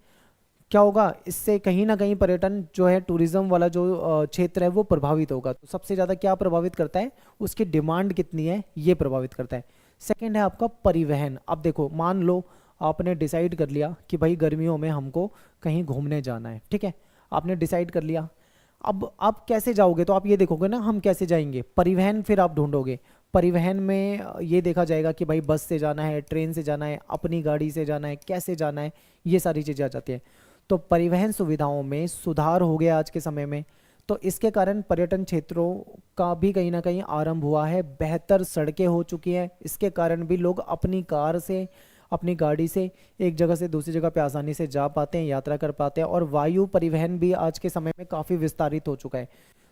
क्या होगा, इससे कहीं ना कहीं पर्यटन जो है, टूरिज्म वाला जो क्षेत्र है वो प्रभावित होगा। तो सबसे ज़्यादा क्या प्रभावित करता है, उसकी डिमांड कितनी है ये प्रभावित करता है। सेकंड है आपका परिवहन। अब देखो, मान लो आपने डिसाइड कर लिया कि भाई गर्मियों में हमको कहीं घूमने जाना है, ठीक है, आपने डिसाइड कर लिया। अब आप कैसे जाओगे, तो आप ये देखोगे ना हम कैसे जाएंगे, परिवहन फिर आप ढूंढोगे। परिवहन में ये देखा जाएगा कि भाई बस से जाना है, ट्रेन से जाना है, अपनी गाड़ी से जाना है, कैसे जाना है, ये सारी चीज़ें आ जाती हैं। तो परिवहन सुविधाओं में सुधार हो गया आज के समय में, तो इसके कारण पर्यटन क्षेत्रों का भी कहीं ना कहीं आरंभ हुआ है। बेहतर सड़कें हो चुकी हैं, इसके कारण भी लोग अपनी कार से, अपनी गाड़ी से एक जगह से दूसरी जगह पे आसानी से जा पाते हैं, यात्रा कर पाते हैं। और वायु परिवहन भी आज के समय में काफ़ी विस्तारित हो चुका है।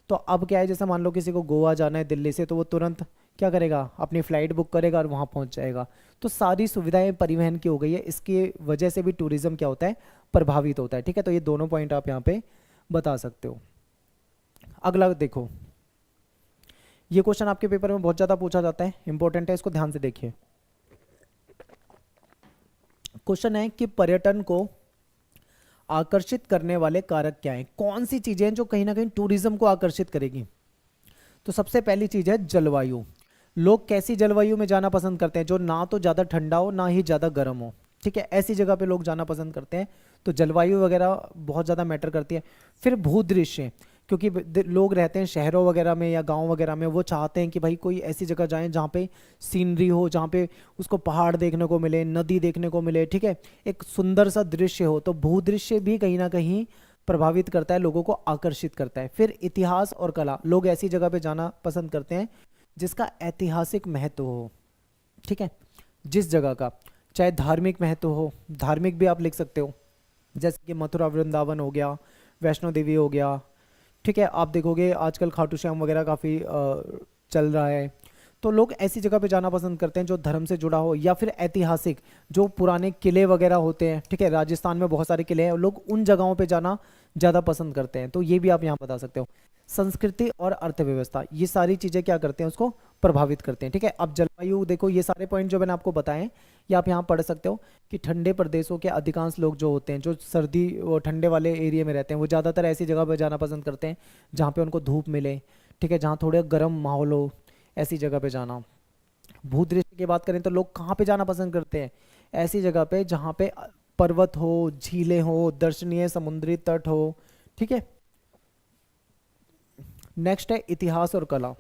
तो अब क्या है, जैसे मान लो किसी को गोवा जाना है दिल्ली से, तो वो तुरंत क्या करेगा, अपनी फ़्लाइट बुक करेगा और वहाँ पहुँच जाएगा। तो सारी सुविधाएं परिवहन की हो गई है, इसकी वजह से भी टूरिज्म क्या होता है, प्रभावित होता है, ठीक है। तो ये दोनों पॉइंट आप यहाँ पे बता सकते हो। अगला देखो, ये क्वेश्चन आपके पेपर में बहुत ज़्यादा पूछा जाता है, इंपॉर्टेंट है, इसको ध्यान से देखिए। क्वेश्चन है कि पर्यटन को आकर्षित करने वाले कारक क्या हैं, कौन सी चीजें हैं जो कहीं ना कहीं टूरिज्म को आकर्षित करेगी। तो सबसे पहली चीज है जलवायु। लोग कैसी जलवायु में जाना पसंद करते हैं, जो ना तो ज़्यादा ठंडा हो ना ही ज़्यादा गर्म हो, ठीक है, ऐसी जगह पे लोग जाना पसंद करते हैं। तो जलवायु वगैरह बहुत ज़्यादा मैटर करती है। फिर भूदृश्य, क्योंकि लोग रहते हैं शहरों वगैरह में या गांव वगैरह में, वो चाहते हैं कि भाई कोई ऐसी जगह जाएं जहाँ पे सीनरी हो, जहाँ पे उसको पहाड़ देखने को मिले, नदी देखने को मिले, ठीक है, एक सुंदर सा दृश्य हो। तो भूदृश्य भी कहीं ना कहीं प्रभावित करता है, लोगों को आकर्षित करता है। फिर इतिहास और कला, लोग ऐसी जगह पे जाना पसंद करते हैं जिसका ऐतिहासिक महत्व हो, ठीक है, जिस जगह का, चाहे धार्मिक महत्व हो, धार्मिक भी आप लिख सकते हो, जैसे कि मथुरा वृंदावन हो गया, वैष्णो देवी हो गया, ठीक है। आप देखोगे आजकल खाटू श्याम वगैरह काफ़ी चल रहा है। तो लोग ऐसी जगह पे जाना पसंद करते हैं जो धर्म से जुड़ा हो, या फिर ऐतिहासिक, जो पुराने किले वगैरह होते हैं, ठीक है, राजस्थान में बहुत सारे किले हैं, लोग उन जगहों पे जाना ज़्यादा पसंद करते हैं। तो ये भी आप यहाँ बता सकते हो। संस्कृति और अर्थव्यवस्था, ये सारी चीज़ें क्या करते हैं, उसको प्रभावित करते हैं, ठीक है। अब जलवायु देखो, ये सारे पॉइंट जो मैंने आपको बताए ये आप यहाँ पढ़ सकते हो कि ठंडे प्रदेशों के अधिकांश लोग जो होते हैं, जो सर्दी वो ठंडे वाले एरिया में रहते हैं, वो ज़्यादातर ऐसी जगह पर जाना पसंद करते हैं जहाँ पे उनको धूप मिले, ठीक है, जहाँ थोड़ा गर्म माहौल हो, ऐसी जगह पे जाना। भूदृश्य की बात करें तो लोग कहाँ पे जाना पसंद करते हैं, ऐसी जगह पे जहाँ पे पर्वत हो, झीलें हो, दर्शनीय समुद्री तट हो, ठीक है। नेक्स्ट है इतिहास और कला।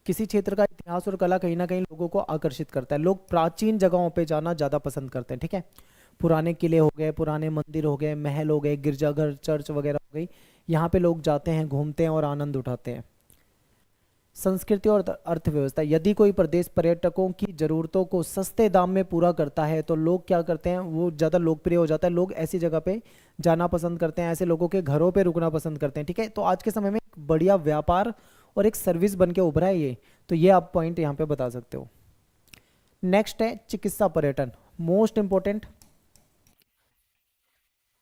किसी क्षेत्र का इतिहास और कला कहीं ना कहीं लोगों को आकर्षित करता है, लोग प्राचीन जगहों पे जाना ज़्यादा पसंद करते हैं, ठीक है। पुराने किले हो गए, पुराने मंदिर हो गए, महल हो गए, गिरजाघर, चर्च वगैरह हो गई, यहाँ पे लोग जाते हैं, घूमते हैं और आनंद उठाते हैं। संस्कृति और अर्थव्यवस्था, यदि कोई प्रदेश पर्यटकों की ज़रूरतों को सस्ते दाम में पूरा करता है तो लोग क्या करते हैं, वो ज़्यादा लोकप्रिय हो जाता है, लोग ऐसी जगह पे जाना पसंद करते हैं, ऐसे लोगों के घरों पे रुकना पसंद करते हैं, ठीक है। तो आज के समय में एक बढ़िया व्यापार और एक सर्विस बन के उभरा है ये, तो ये आप पॉइंट यहाँ पे बता सकते हो। नेक्स्ट है चिकित्सा पर्यटन, मोस्ट इंपॉर्टेंट,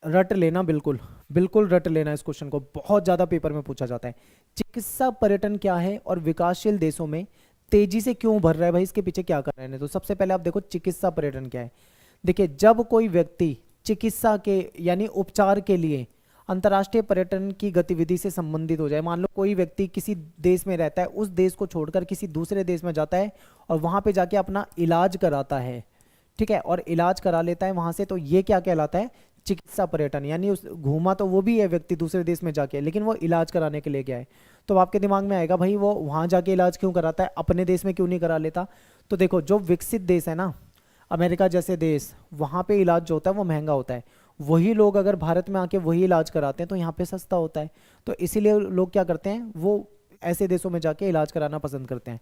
रट लेना, बिल्कुल बिल्कुल रट लेना इस क्वेश्चन को, बहुत ज़्यादा पेपर में पूछा जाता है। चिकित्सा पर्यटन क्या है और विकासशील देशों में तेजी से क्यों बढ़ रहा है, भाई इसके पीछे क्या कर रहे हैं। तो सबसे पहले आप देखो चिकित्सा पर्यटन क्या है। देखिए, जब कोई व्यक्ति चिकित्सा के यानी उपचार के लिए अंतर्राष्ट्रीय पर्यटन की गतिविधि से संबंधित हो जाए, मान लो कोई व्यक्ति किसी देश में रहता है, उस देश को छोड़कर किसी दूसरे देश में जाता है और वहाँ पे जाके अपना इलाज कराता है, ठीक है, और इलाज करा लेता है वहाँ से, तो ये क्या कहलाता है, चिकित्सा पर्यटन। यानी उस घूमा तो वो भी है व्यक्ति दूसरे देश में जाके, लेकिन वो इलाज कराने के लिए गया है। तो आपके दिमाग में आएगा भाई वो वहाँ जाके इलाज क्यों कराता है, अपने देश में क्यों नहीं करा लेता। तो देखो, जो विकसित देश है ना, अमेरिका जैसे देश, वहाँ पे इलाज जो होता है वो महंगा होता है, वही लोग अगर भारत में आके वही इलाज कराते हैं तो यहाँ पे सस्ता होता है। तो इसीलिए लोग क्या करते हैं, वो ऐसे देशों में जाके इलाज कराना पसंद करते हैं।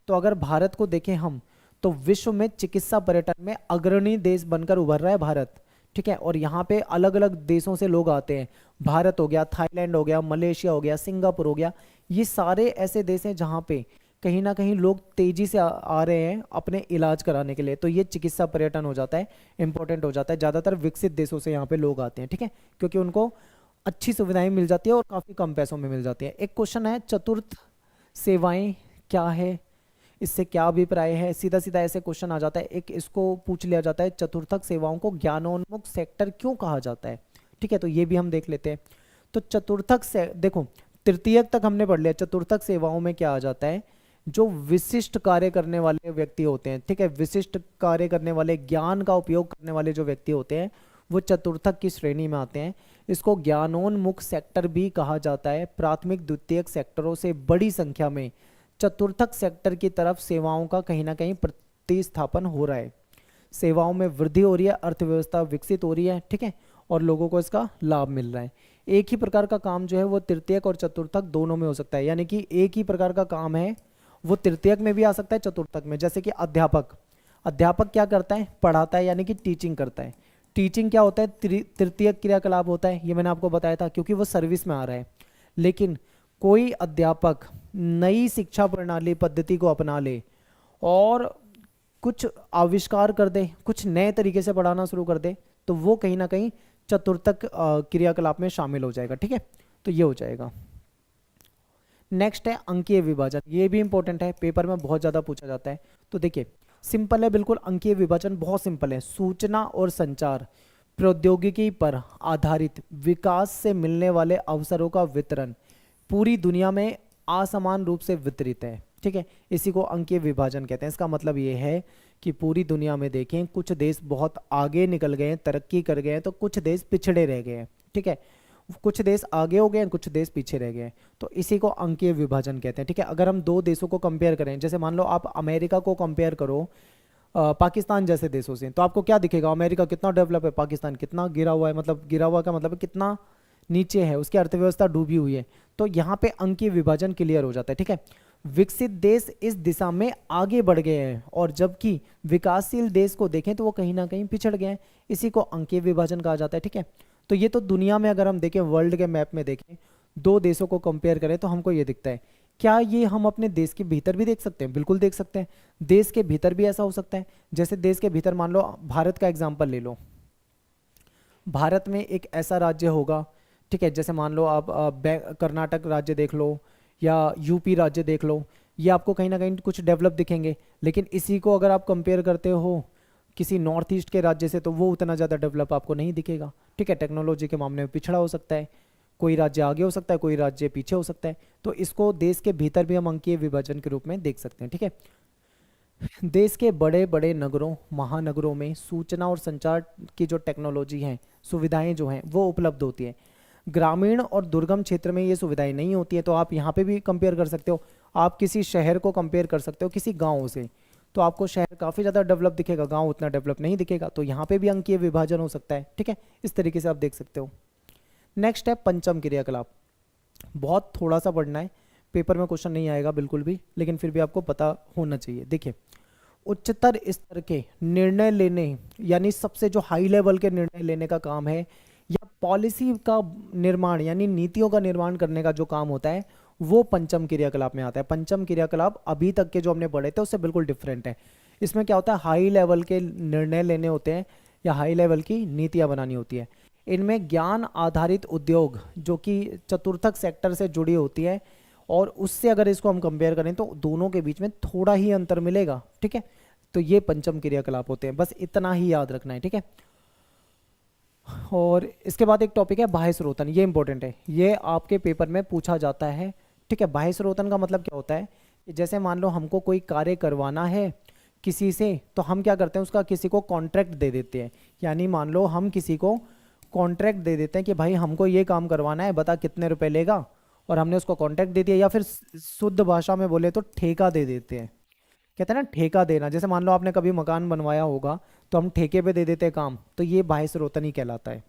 तो अगर भारत को देखें हम, तो विश्व में चिकित्सा पर्यटन में अग्रणी देश बनकर उभर रहा है भारत, ठीक है। और यहाँ पे अलग अलग देशों से लोग आते हैं, भारत हो गया, थाईलैंड हो गया, मलेशिया हो गया, सिंगापुर हो गया, ये सारे ऐसे देश हैं जहाँ पे कहीं ना कहीं लोग तेजी से आ रहे हैं अपने इलाज कराने के लिए, तो ये चिकित्सा पर्यटन हो जाता है, इंपॉर्टेंट हो जाता है। ज़्यादातर विकसित देशों से यहाँ पे लोग आते हैं, ठीक है, क्योंकि उनको अच्छी सुविधाएं मिल जाती है और काफ़ी कम पैसों में मिल जाती है। एक क्वेश्चन है, चतुर्थ सेवाएं क्या है, इससे क्या अभिप्राय है, सीधा सीधा ऐसे क्वेश्चन आ जाता है। एक इसको पूछ लिया जाता है, चतुर्थक सेवाओं को ज्ञानोन्मुख सेक्टर क्यों कहा जाता है, ठीक है, तो ये भी हम देख लेते हैं। तो चतुर्थक से देखो, तृतीयक तक हमने पढ़ लिया। चतुर्थक सेवाओं में क्या आ जाता है, जो विशिष्ट कार्य करने वाले व्यक्ति होते हैं, ठीक है, विशिष्ट कार्य करने वाले, ज्ञान का उपयोग करने वाले जो व्यक्ति होते हैं वो चतुर्थक की श्रेणी में आते हैं। इसको ज्ञानोन्मुख सेक्टर भी कहा जाता है। प्राथमिक द्वितीयक सेक्टरों से बड़ी संख्या में चतुर्थक सेक्टर की तरफ सेवाओं का कहीं ना कहीं प्रतिस्थापन हो रहा है। सेवाओं में वृद्धि हो रही है, अर्थव्यवस्था विकसित हो रही है, ठीक है, और लोगों को इसका लाभ मिल रहा है। एक ही प्रकार का काम जो है वो तृतीयक और चतुर्थक दोनों में हो सकता है, यानी कि एक ही प्रकार का काम है वो तृतीयक में भी आ सकता है, चतुर्थक में। जैसे कि अध्यापक, अध्यापक क्या करता है, पढ़ाता है, यानी कि टीचिंग करता है। टीचिंग क्या होता है, तृतीयक क्रियाकलाप होता है, ये मैंने आपको बताया था, क्योंकि वो सर्विस में आ रहा है। लेकिन कोई अध्यापक नई शिक्षा प्रणाली पद्धति को अपना ले और कुछ आविष्कार कर दे, कुछ नए तरीके से पढ़ाना शुरू कर दे, तो वो कहीं ना कहीं चतुर्थक क्रियाकलाप में शामिल हो जाएगा, ठीक है, तो ये हो जाएगा। नेक्स्ट है अंकीय विभाजन, ये भी इंपॉर्टेंट है, पेपर में बहुत ज़्यादा पूछा जाता है। तो देखिए सिंपल है बिल्कुल, अंकीय विभाजन बहुत सिंपल है। सूचना और संचार प्रौद्योगिकी पर आधारित विकास से मिलने वाले अवसरों का वितरण पूरी दुनिया में असमान रूप से वितरित है, ठीक है, इसी को अंकीय विभाजन कहते हैं। इसका मतलब ये है कि पूरी दुनिया में देखें, कुछ देश बहुत आगे निकल गए हैं, तरक्की कर गए हैं, तो कुछ देश पिछड़े रह गए हैं, ठीक है, कुछ देश आगे हो गए हैं, कुछ देश पीछे रह गए हैं, तो इसी को अंकीय विभाजन कहते हैं, ठीक है। अगर हम दो देशों को कंपेयर करें, जैसे मान लो आप अमेरिका को कंपेयर करो पाकिस्तान जैसे देशों से, तो आपको क्या दिखेगा, अमेरिका कितना डेवलप है, पाकिस्तान कितना गिरा हुआ है, मतलब गिरा हुआ का मतलब है कितना नीचे है, उसकी अर्थव्यवस्था डूबी हुई है। तो यहाँ पे अंकीय विभाजन क्लियर हो जाता है, ठीक है। विकसित देश इस दिशा में आगे बढ़ गए हैं और जबकि विकासशील देश को देखें तो वो कहीं ना कहीं पिछड़ गए हैं, इसी को अंकीय विभाजन कहा जाता है, ठीक है। तो ये तो दुनिया में अगर हम देखें, वर्ल्ड के मैप में देखें, दो देशों को कंपेयर करें तो हमको ये दिखता है। क्या ये हम अपने देश के भीतर भी देख सकते हैं? बिल्कुल देख सकते हैं, देश के भीतर भी ऐसा हो सकता है। जैसे देश के भीतर मान लो भारत का एग्जाम्पल ले लो, भारत में एक ऐसा राज्य होगा, ठीक है, जैसे मान लो आप कर्नाटक राज्य देख लो या यूपी राज्य देख लो, ये आपको कहीं ना कहीं कुछ डेवलप दिखेंगे। लेकिन इसी को अगर आप कंपेयर करते हो किसी नॉर्थ ईस्ट के राज्य से तो वो उतना ज़्यादा डेवलप आपको नहीं दिखेगा, ठीक है, टेक्नोलॉजी के मामले में पिछड़ा हो सकता है, कोई राज्य आगे हो सकता है, कोई राज्य पीछे हो सकता है। तो इसको देश के भीतर भी हम अंकीय विभाजन के रूप में देख सकते हैं, ठीक है। देश के बड़े बड़े नगरों, महानगरों में सूचना और संचार की जो टेक्नोलॉजी है, सुविधाएं जो हैं वो उपलब्ध होती है। ग्रामीण और दुर्गम क्षेत्र में ये सुविधाएं नहीं होती है। तो आप यहाँ पे भी कंपेयर कर सकते हो, आप किसी शहर को कंपेयर कर सकते हो किसी गाँव से, तो आपको शहर काफ़ी ज़्यादा डेवलप दिखेगा, गांव उतना डेवलप नहीं दिखेगा। तो यहाँ पे भी अंकीय विभाजन हो सकता है, ठीक है, इस तरीके से आप देख सकते हो। नेक्स्ट है पंचम क्रियाकलाप, बहुत थोड़ा सा पढ़ना है, पेपर में क्वेश्चन नहीं आएगा बिल्कुल भी, लेकिन फिर भी आपको पता होना चाहिए। देखिए उच्चतर स्तर के निर्णय लेने, यानी सबसे जो हाई लेवल के निर्णय लेने का काम है, या पॉलिसी का निर्माण यानी नीतियों का निर्माण करने का जो काम होता है, वो पंचम क्रियाकलाप में आता है। पंचम क्रियाकलाप अभी तक के जो हमने पढ़े थे उससे बिल्कुल डिफरेंट है। इसमें क्या होता है, हाई लेवल के निर्णय लेने होते हैं या हाई लेवल की नीतियां बनानी होती है। इनमें ज्ञान आधारित उद्योग जो कि चतुर्थक सेक्टर से जुड़ी होती है, और उससे अगर इसको हम कंपेयर करें तो दोनों के बीच में थोड़ा ही अंतर मिलेगा, ठीक है। तो ये पंचम क्रियाकलाप होते हैं, बस इतना ही याद रखना है, ठीक है। और इसके बाद एक टॉपिक है बाह्य स्रोतन, ये इंपॉर्टेंट है, ये आपके पेपर में पूछा जाता है, ठीक है। बाह्य स्रोतन का मतलब क्या होता है कि जैसे मान लो हमको कोई कार्य करवाना है किसी से, तो हम क्या करते हैं, उसका किसी को कॉन्ट्रैक्ट दे देते हैं। यानी मान लो हम किसी को कॉन्ट्रैक्ट दे देते हैं कि भाई हमको ये काम करवाना है, बता कितने रुपए लेगा, और हमने उसको कॉन्ट्रैक्ट दे दिया, या फिर शुद्ध भाषा में बोले तो ठेका दे देते हैं, कहते हैं ना ठेका देना। जैसे मान लो आपने कभी मकान बनवाया होगा तो हम ठेके पे दे देते हैं काम, तो ये बाह्य स्रोतन ही कहलाता है।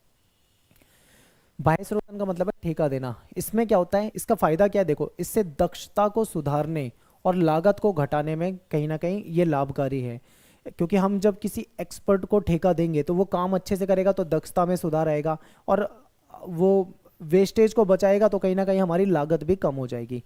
बाह्य स्रोतन का मतलब है ठेका देना। इसमें क्या होता है, इसका फायदा क्या है, देखो इससे दक्षता को सुधारने और लागत को घटाने में कहीं ना कहीं ये लाभकारी है, क्योंकि हम जब किसी एक्सपर्ट को ठेका देंगे तो वो काम अच्छे से करेगा तो दक्षता में सुधार आएगा, और वो वेस्टेज को बचाएगा तो कहीं ना कहीं हमारी लागत भी कम हो जाएगी।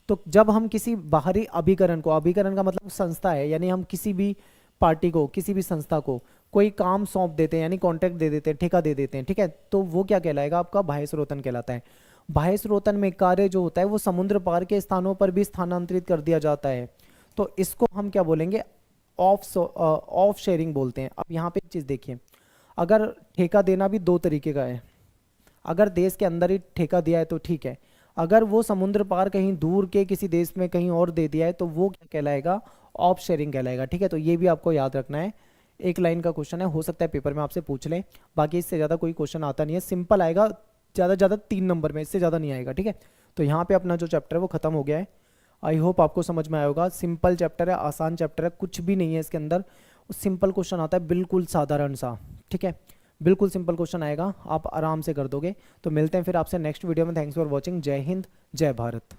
तो जब हम किसी बाहरी अभिकरण को, अभिकरण का मतलब संस्था है, यानी हम किसी भी पार्टी को, किसी भी संस्था को कोई काम सौंप देते हैं, यानी कॉन्ट्रैक्ट दे देते हैं, ठेका दे देते हैं, ठीक है, तो वो क्या कहलाएगा, आपका बाह्य स्रोतन कहलाता है। बाह्य स्रोतन में कार्य जो होता है वो समुद्र पार के स्थानों पर भी स्थानांतरित कर दिया जाता है, तो इसको हम क्या बोलेंगे, ऑफ शेयरिंग बोलते हैं। अब यहाँ पे एक चीज़ देखिए, अगर ठेका देना भी दो तरीके का है, अगर देश के अंदर ही ठेका दिया है तो ठीक है, अगर वो समुद्र पार कहीं दूर के किसी देश में कहीं और दे दिया है तो वो क्या कहलाएगा, ऑफ शेयरिंग कहलाएगा, ठीक है। तो ये भी आपको याद रखना है, एक लाइन का क्वेश्चन है, हो सकता है पेपर में आपसे पूछ लें, बाकी इससे ज़्यादा कोई क्वेश्चन आता नहीं है, सिंपल आएगा, ज़्यादा से ज़्यादा 3 नंबर में, इससे ज़्यादा नहीं आएगा, ठीक है। तो यहाँ पे अपना जो चैप्टर है वो खत्म हो गया है। आई होप आपको समझ में आया होगा, सिंपल चैप्टर है, आसान चैप्टर है, कुछ भी नहीं है इसके अंदर, सिंपल क्वेश्चन आता है, बिल्कुल साधारण सा, ठीक है, बिल्कुल सिंपल क्वेश्चन आएगा, आप आराम से कर दोगे। तो मिलते हैं फिर आपसे नेक्स्ट वीडियो में, थैंक्स फॉर वॉचिंग, जय हिंद, जय भारत।